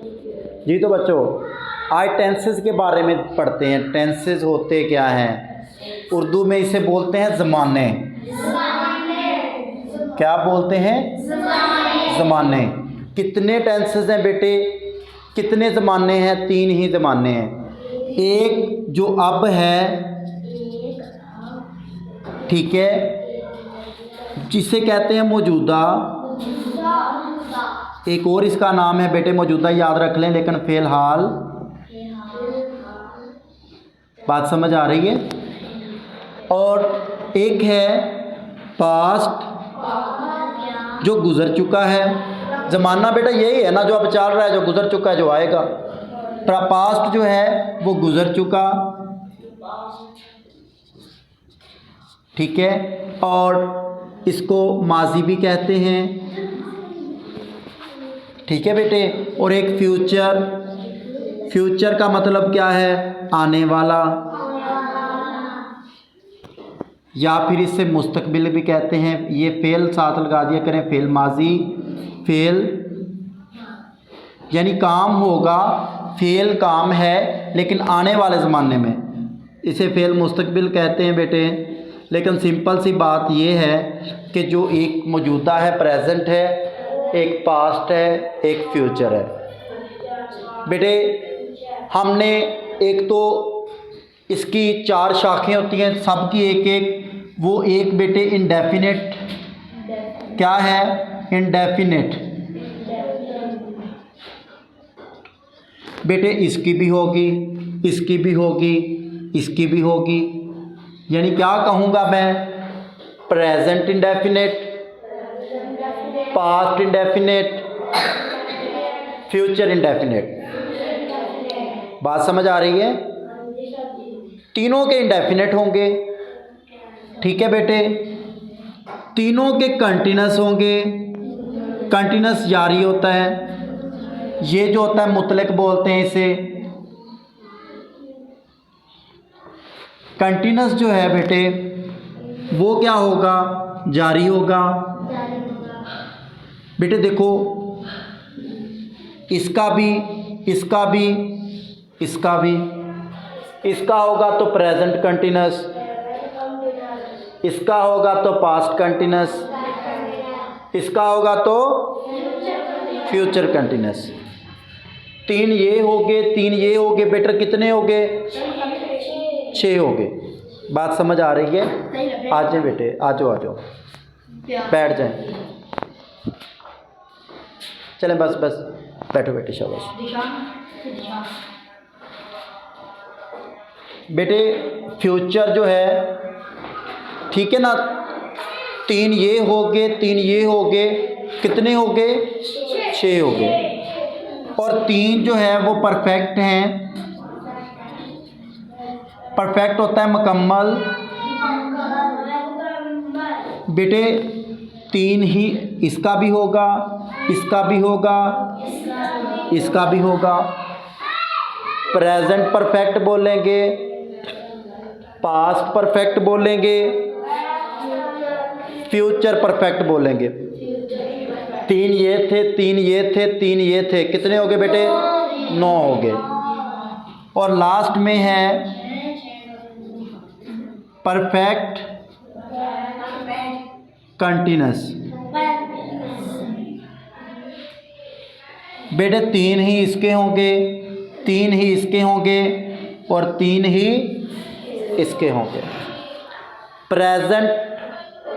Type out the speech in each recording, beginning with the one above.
जी तो बच्चों आज टेंसेस के बारे में पढ़ते हैं। टेंसेस होते क्या हैं? उर्दू में इसे बोलते हैं ज़माने। क्या बोलते हैं? ज़माने। कितने टेंसेस हैं बेटे? कितने ज़माने हैं? 3 ही ज़माने हैं। एक जो अब है, ठीक है, जिसे कहते हैं मौजूदा। एक और इसका नाम है बेटे मौजूदा, याद रख लें, लेकिन फ़िलहाल। बात समझ आ रही है? और एक है पास्ट, जो गुज़र चुका है। ज़माना बेटा यही है ना, जो अब चल रहा है, जो गुज़र चुका है, जो आएगा। पास्ट जो है वो गुज़र चुका, ठीक है। और इसको माजी भी कहते हैं, ठीक है बेटे। और एक फ्यूचर। फ्यूचर का मतलब क्या है? आने वाला, या फिर इसे मुस्तकबिल भी कहते हैं। ये फेल साथ लगा दिया करें, फेल माजी, फेल यानी काम होगा, फेल काम है लेकिन आने वाले ज़माने में, इसे फेल मुस्तकबिल कहते हैं बेटे। लेकिन सिंपल सी बात ये है कि जो एक मौजूदा है, प्रेजेंट है, एक पास्ट है, एक फ्यूचर है बेटे। हमने एक तो इसकी 4 शाखें होती हैं, सबकी एक एक। वो एक बेटे इंडेफिनिट, क्या है? इंडेफिनिट बेटे। इसकी भी होगी, इसकी भी होगी, इसकी भी होगी। यानी क्या कहूँगा मैं? Present indefinite, past indefinite, future indefinite. बात समझ आ रही है? तीनों के इंडेफिनिट होंगे, ठीक है बेटे। तीनों के कंटिन्यूस होंगे। कंटिन्यूस जारी होता है, ये जो होता है मुतलक बोलते हैं इसे। कंटिन्यूस जो है बेटे वो क्या होगा? जारी होगा बेटे। देखो इसका भी, इसका भी, इसका भी। इसका होगा तो प्रेजेंट कंटिन्यूस, इसका होगा तो पास्ट कंटिन्यूस, इसका होगा तो फ्यूचर कंटिन्यूस। 3 ये हो गए, 3 ये हो गए बेटा। कितने हो गए? 6 हो गए। बात समझ आ रही है? आ जाए बेटे, आ जाओ, आ जाओ, बैठ जाएं। चलें, बस बस बैठो बेटे, शाबाश बेटे। फ्यूचर जो है, ठीक है ना, 3 ये हो गए, 3 ये हो गए। कितने हो गए? 6 हो गए। और 3 जो है वो परफेक्ट हैं। परफेक्ट होता है मुकम्मल बेटे। 3 ही, इसका भी होगा, इसका भी होगा, इसका भी होगा। प्रेजेंट परफेक्ट बोलेंगे, पास्ट परफेक्ट बोलेंगे, फ्यूचर परफेक्ट बोलेंगे। 3 ये थे, 3 ये थे, 3 ये थे। कितने हो गए बेटे? 9 हो गए। और लास्ट में है परफेक्ट कंटिन्यूस बेटे। 3 ही इसके होंगे, 3 ही इसके होंगे, और 3 ही इसके होंगे। Present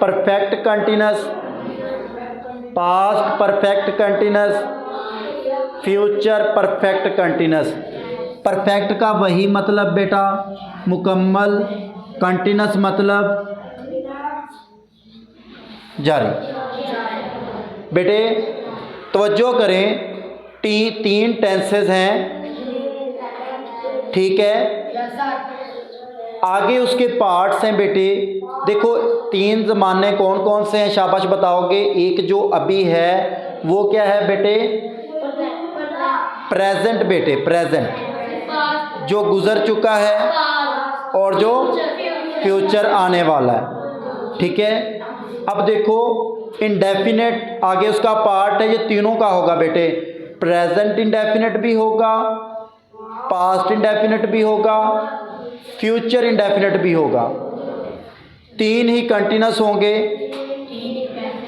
perfect continuous, past perfect continuous, future perfect continuous. Perfect का वही मतलब बेटा मुकम्मल, कंटिन्यूस मतलब जारी। बेटे तवज्जो करें, 3 टेंसेस हैं, ठीक है। आगे उसके पार्ट्स हैं बेटे। देखो 3 ज़माने कौन कौन से हैं? शाबाश बताओगे। एक जो अभी है वो क्या है बेटे? प्रेजेंट बेटे, प्रेजेंट जो गुज़र चुका है, और जो फ्यूचर आने वाला है, ठीक है। अब देखो इंडेफिनेट आगे उसका पार्ट है, ये तीनों का होगा बेटे। प्रेजेंट इंडेफिनिट भी होगा, पास्ट इंडेफिनिट भी होगा, फ्यूचर इंडेफिनिट भी होगा। तीन ही कंटिन्यूस होंगे,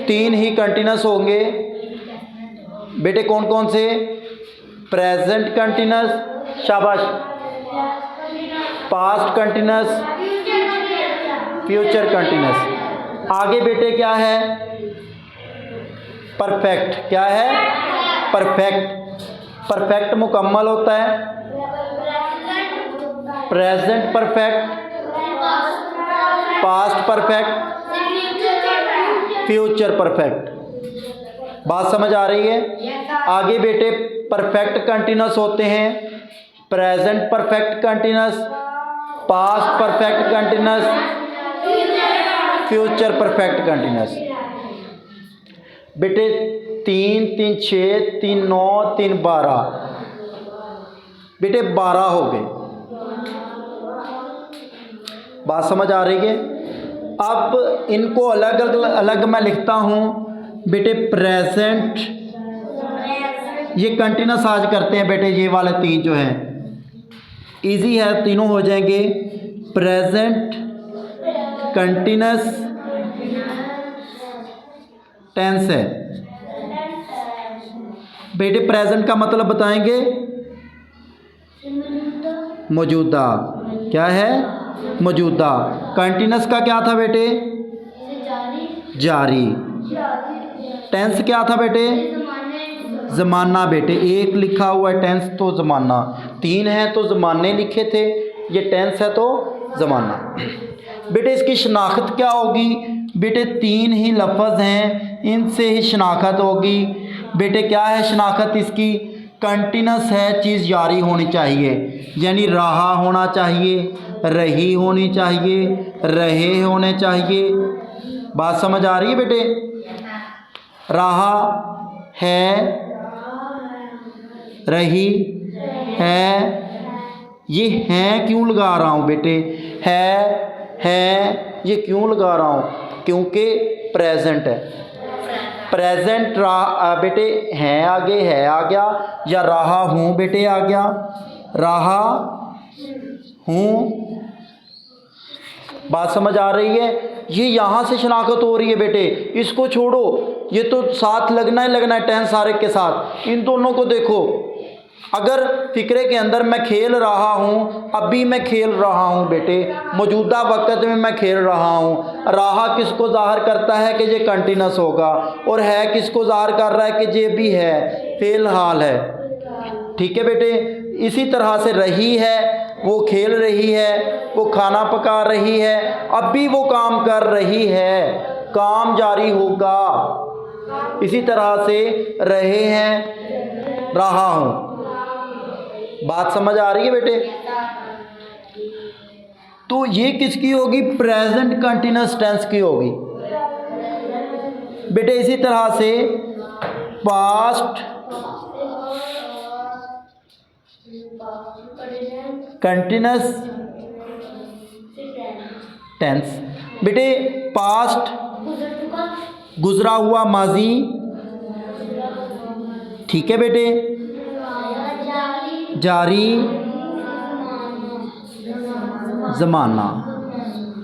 तीन ही कंटिन्यूस होंगे बेटे। कौन कौन से? प्रेजेंट कंटिन्यूस, शाबाश, पास्ट कंटिन्यूस, फ्यूचर कंटिन्यूस। आगे बेटे क्या है? परफेक्ट। क्या है? परफेक्ट। परफेक्ट मुकम्मल होता है, present perfect, past perfect, future perfect. बात समझ आ रही है? आगे बेटे परफेक्ट कंटिन्यूस होते हैं, present perfect continuous, past perfect continuous, future perfect continuous. बेटे 3 3 6 3 9 3 12 बेटे 12 हो गए। बात समझ आ रही है? अब इनको अलग अलग मैं लिखता हूँ बेटे। प्रेजेंट, ये कंटिन्यूस आज करते हैं बेटे। ये वाले तीन जो हैं इजी है, तीनों हो जाएंगे। प्रेजेंट कंटिन्यूस टेंस है बेटे। प्रेजेंट का मतलब बताएंगे? मौजूदा। क्या है? मौजूदा। कंटिन्यूस का क्या था बेटे? जारी। टेंस क्या था बेटे? ज़माना बेटे। एक लिखा हुआ है टेंस तो ज़माना, तीन है तो ज़माने लिखे थे, ये टेंस है तो ज़माना। बेटे इसकी शनाख्त क्या होगी? बेटे तीन ही लफ्ज़ हैं, इनसे ही शनाख्त होगी। बेटे क्या है शनाख्त इसकी? कंटिन्यूस है, चीज़ जारी होनी चाहिए, यानी रहा होना चाहिए, रही होनी चाहिए, रहे होने चाहिए। बात समझ आ रही है बेटे? रहा है, रही है। ये हैं क्यों लगा रहा हूँ बेटे? है ये क्यों लगा रहा हूँ? क्योंकि प्रेजेंट है। प्रेजेंट बेटे हैं आगे, है आ गया, या रहा हूँ बेटे आ गया, रहा हूँ। बात समझ आ रही है? ये यहाँ से शनाख्त हो रही है बेटे। इसको छोड़ो, ये तो साथ लगना ही लगना है टेंस सारे के साथ। इन दोनों को देखो। अगर फिक्रे के अंदर मैं खेल रहा हूँ, अभी मैं खेल रहा हूँ बेटे, मौजूदा वक़्त में मैं खेल रहा हूँ। रहा किसको ज़ाहिर करता है कि ये कंटिन्यूस होगा, और है किसको ज़ाहिर कर रहा है कि ये भी है, फ़िलहाल है। ठीक है बेटे? इसी तरह से रही है, वो खेल रही है, वो खाना पका रही है, अब भी वो काम कर रही है, काम जारी होगा। इसी तरह से रहे हैं, रहा हूँ। बात समझ आ रही है बेटे? तो ये किसकी होगी? प्रेजेंट कंटिन्यूस टेंस की होगी बेटे। इसी तरह से पास्ट कंटिन्यूस टेंस बेटे। पास्ट गुजरा हुआ माजी, ठीक है बेटे। जारी ज़माना,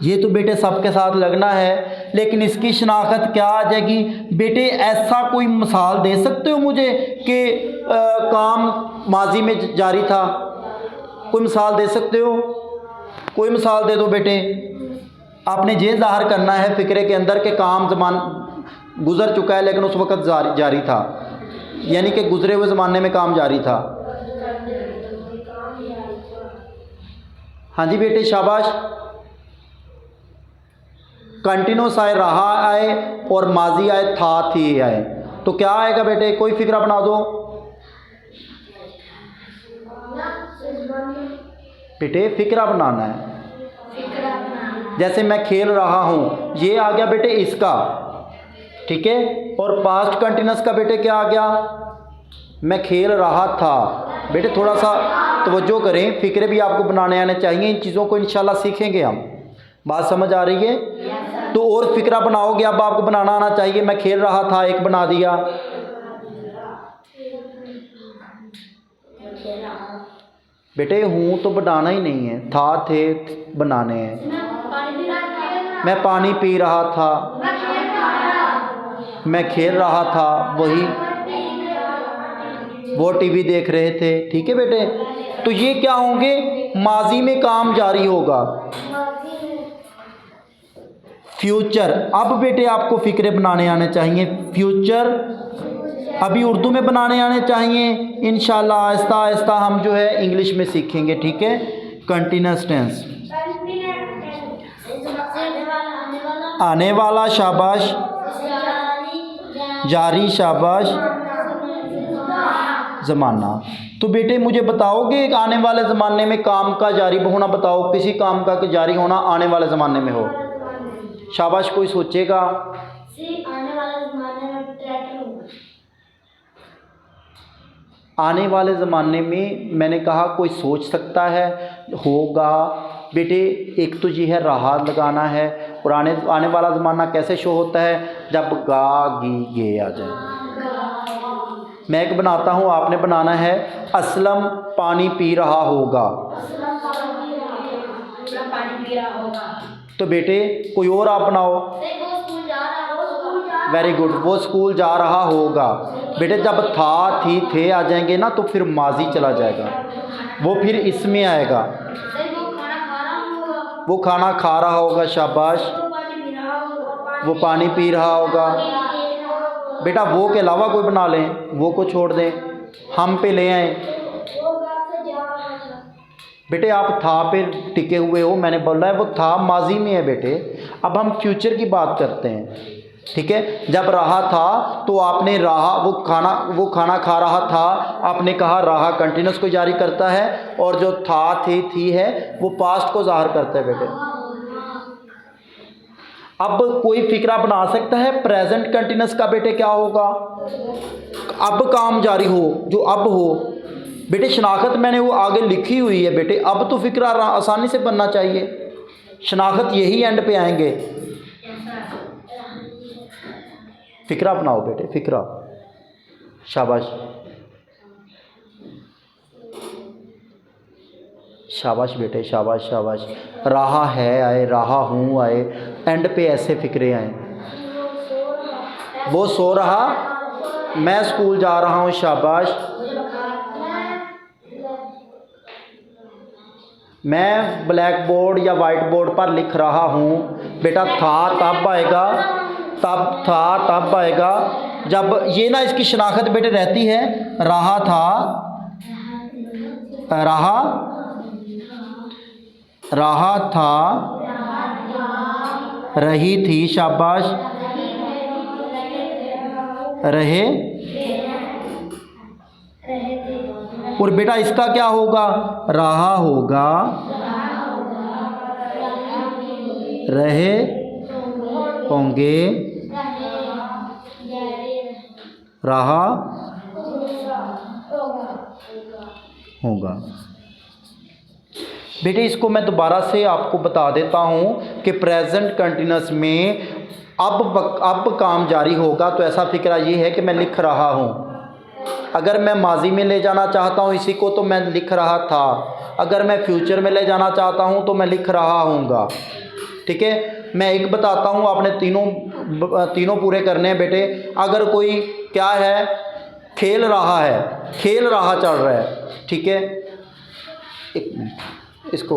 ये तो बेटे सबके साथ लगना है। लेकिन इसकी शनाख्त क्या आ जाएगी बेटे? ऐसा कोई मिसाल दे सकते हो मुझे कि काम माजी में जारी था? कोई मिसाल दे सकते हो? कोई मिसाल दे दो बेटे। आपने ये ज़ाहिर करना है फ़िक्रे के अंदर कि काम ज़मान गुज़र चुका है लेकिन उस वक़्त जारी था, यानी कि गुज़रे हुए ज़माने में काम जारी था। हाँ जी बेटे शाबाश। कंटिन्यूस आए, रहा आए, और माजी आए, था, थी आए, तो क्या आएगा बेटे? कोई फिक्रा बना दो बेटे। फिक्रा बनाना है। जैसे मैं खेल रहा हूँ, ये आ गया बेटे इसका, ठीक है। और पास्ट कंटिन्यूस का बेटे क्या आ गया? मैं खेल रहा था। बेटे थोड़ा सा तवज्जो करें, फ़िक्रे भी आपको बनाने आने चाहिए। इन चीज़ों को इंशाल्लाह सीखेंगे हम। बात समझ आ रही है? तो और फ़िक्रा बनाओगे, अब आपको बनाना आना चाहिए। मैं खेल रहा था, एक बना दिया। बेटे हूँ तो बनाना ही नहीं है, था थे बनाने हैं। मैं पानी पी रहा था, मैं खेल रहा था, वही वो टीवी देख रहे थे। ठीक है बेटे, तो ये क्या होंगे, माजी में काम जारी होगा। फ्यूचर, अब बेटे आपको फिक्रे बनाने आने चाहिए। फ्यूचर अभी उर्दू में बनाने आने चाहिए। इंशाल्लाह आहिस्ता आहिस्ता हम जो है इंग्लिश में सीखेंगे। ठीक है, कंटिन्यूअस टेंस, आने वाला शाबाश, जारी शाबाश, ज़माना। तो बेटे मुझे बताओगे आने वाले ज़माने में काम का जारी होना, बताओ किसी काम का जारी होना आने वाले ज़माने में हो। शाबाश, कोई सोचेगा। आने वाले ज़माने में ट्रैक्टर होगा। आने वाले ज़माने में मैंने कहा कोई सोच सकता है, होगा। बेटे एक तो ये है रहा लगाना है, और आने वाला ज़माना कैसे शो होता है, जब गा गी गे आ जाए। मैं एक बनाता हूँ, आपने बनाना है। असलम पानी पी रहा होगा। तो बेटे कोई और आप बनाओ। वेरी गुड, वो स्कूल जा रहा होगा। बेटे जब था थी थे आ जाएंगे ना तो फिर माजी चला जाएगा, वो फिर इसमें आएगा। वो खाना खा रहा होगा, शाबाश। वो पानी पी रहा होगा। बेटा वो के अलावा कोई बना लें, वो को छोड़ दें, हम पे ले आए। बेटे आप था पे टिके हुए हो, मैंने बोला है वो था माजी में है बेटे। अब हम फ्यूचर की बात करते हैं। ठीक है, जब रहा था तो आपने रहा, वो खाना खा रहा था, आपने कहा रहा कंटिन्यूस को जारी करता है, और जो था थी है वो पास्ट को ज़ाहिर करता है बेटे। अब कोई फिक्रा बना सकता है प्रेजेंट कंटिन्यूस का बेटे क्या होगा, अब काम जारी हो, जो अब हो। बेटे शनाख्त मैंने वो आगे लिखी हुई है बेटे, अब तो फिक्रा आसानी से बनना चाहिए, शनाख्त यही एंड पे आएंगे। फिक्रा बनाओ बेटे, फिक्रा, शाबाश शाबाश बेटे, शाबाश शाबाश। रहा है आए, रहा हूँ आए, एंड पे ऐसे फिक्रे आए। वो सो रहा, मैं स्कूल जा रहा हूँ, शाबाश। मैं ब्लैक बोर्ड या वाइट बोर्ड पर लिख रहा हूँ। बेटा था तब आएगा, तब था तब आएगा जब ये ना इसकी शनाख्त बेटे रहती है। रहा था, रहा था, रही थी, शाबाश, रहे। और बेटा इसका क्या होगा, रहा होगा, रहे होंगे, रहा होगा। बेटे इसको मैं दोबारा से आपको बता देता हूँ कि प्रेजेंट कंटिन्यूस में अब काम जारी होगा तो ऐसा फिक्रा ये है कि मैं लिख रहा हूँ। अगर मैं माजी में ले जाना चाहता हूँ इसी को तो मैं लिख रहा था, अगर मैं फ्यूचर में ले जाना चाहता हूँ तो मैं लिख रहा हूँगा। ठीक है, मैं एक बताता हूँ, आपने तीनों पूरे करने हैं बेटे। अगर कोई क्या है, खेल रहा है, खेल रहा चल रहा है। ठीक है, एक मिनट इसको